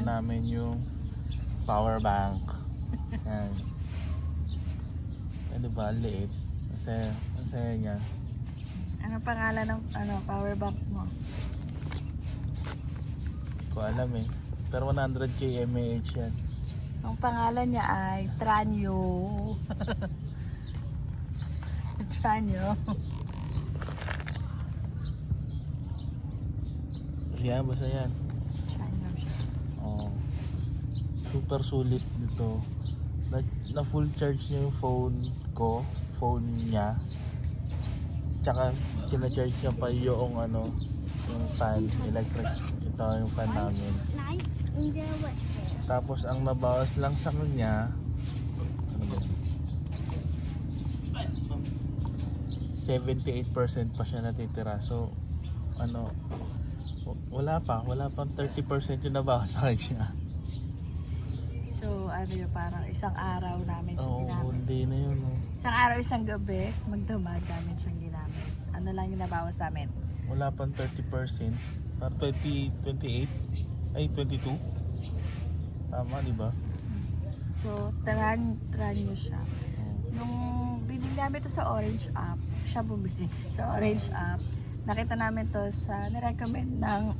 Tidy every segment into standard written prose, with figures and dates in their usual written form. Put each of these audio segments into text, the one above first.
Namin yung power bank. Yan. Ano ba? Liit. Masaya niya. Ano pangalan ng power bank mo? Hindi ko alam eh. Pero 100k mAh yan. Ang pangalan niya ay Tranyo. Tranyo. Yan, basta yan. Tranyo siya. Oh. Super sulit nito. Na full charge niya yung phone niya. Tsaka sina-charge niya pa yung yung fan, electric. Ito yung fan namin. Tapos ang nabawas lang sa kanya, ano ba? 78% pa siya natitira. So wala pang 30% yung nabawas sa kanya. So yung parang isang araw namin siyang ginamit. Hindi na yun. Isang araw, isang gabi, magdamag namin siyang ginamit. Ano lang yung nabawas namin? Wala pang 30%. Parang 28 ay 22. Tama, di ba? So, Tranyo siya. Nung binili namin to sa Orange app, siya bumili sa Orange app. Nakita namin to sa nirecommend ng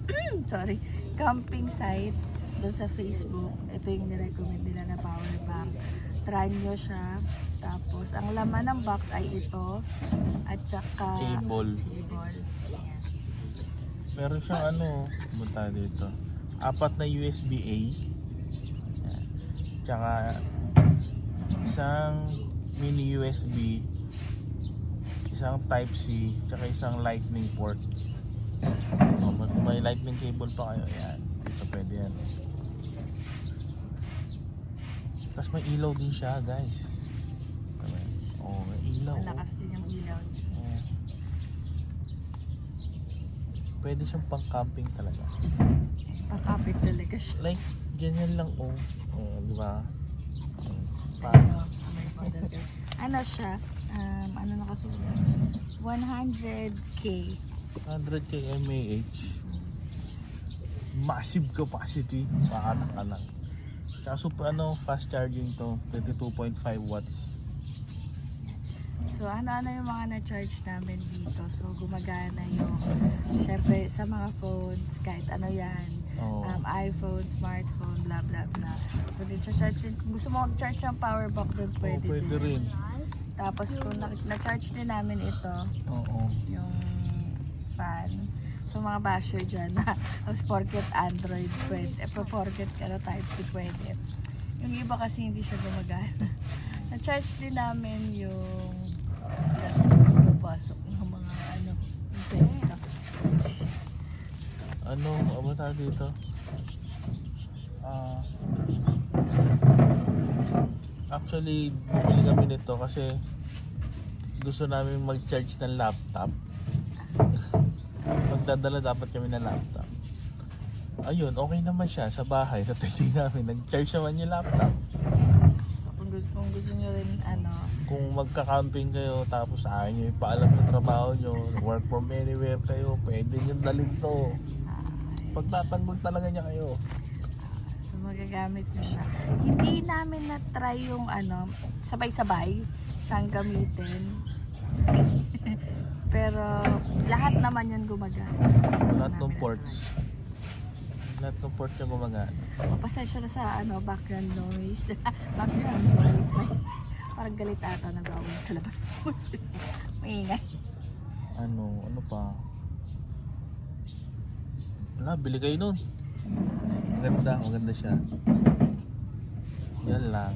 camping site doon sa Facebook. Ito yung nirecommend nila na power bank. Tranyo siya. Tapos, ang laman ng box ay ito. At saka Cable. Ayan. Meron siyang buta dito. 4 na USB-A. Ayan. Tsaka isang mini USB, isang Type-C, tsaka isang lightning port. May lightning cable pa kayo. Ayan. Dito pwede yan. Tapos may ilaw din siya, guys. May ilaw. Malakas din yung ilaw. Pwede siyang pang-camping talaga. Pang-camping talaga siya. Like, ganyan lang di ba? Ano siya? Ano nakasulat? 100k. 100k mAh. Massive capacity. Paanak-anak. Tsaka super fast charging to. 22.5 watts. So ano yung mga na-charge namin dito. So gumagana yung syempre sa mga phones, kahit ano yan. iPhone, smartphone, blah blah blah. Pwede charge. Gusto mo mag-charge ng power bank doon, pwede rin. Tapos kung na-charge din namin ito, yung fan. So mga basher dyan na porket Android pwede, porket Type-C pwede. Yung iba kasi hindi siya gumagana. Na-charge din namin yung pasok ng mga ano ba dito? Actually, bumili kami nito kasi gusto namin mag-charge ng laptop. Magdadala dapat kami ng laptop. Ayun, okay naman siya sa bahay. Sa testing namin, nag-charge naman yung laptop. So kung gusto nyo rin kung magka-camping kayo tapos ayaw nyo ipaalam yung trabaho nyo, work from anywhere kayo, pwede nyo dalhin to. Pagtatanggol talaga niya kayo. So magagamit mo siya. Hindi namin na-try yung sabay-sabay siyang gamitin. Pero lahat naman yun gumagana. Lahat ng ports. Lahat ng ports niya gumagana. Pasensya na sa background noise. Background noise. Parang galit ata na bawal sa labas. Maingay. Ano pa? Wala, bili kayo nun. Maganda siya. Yan lang.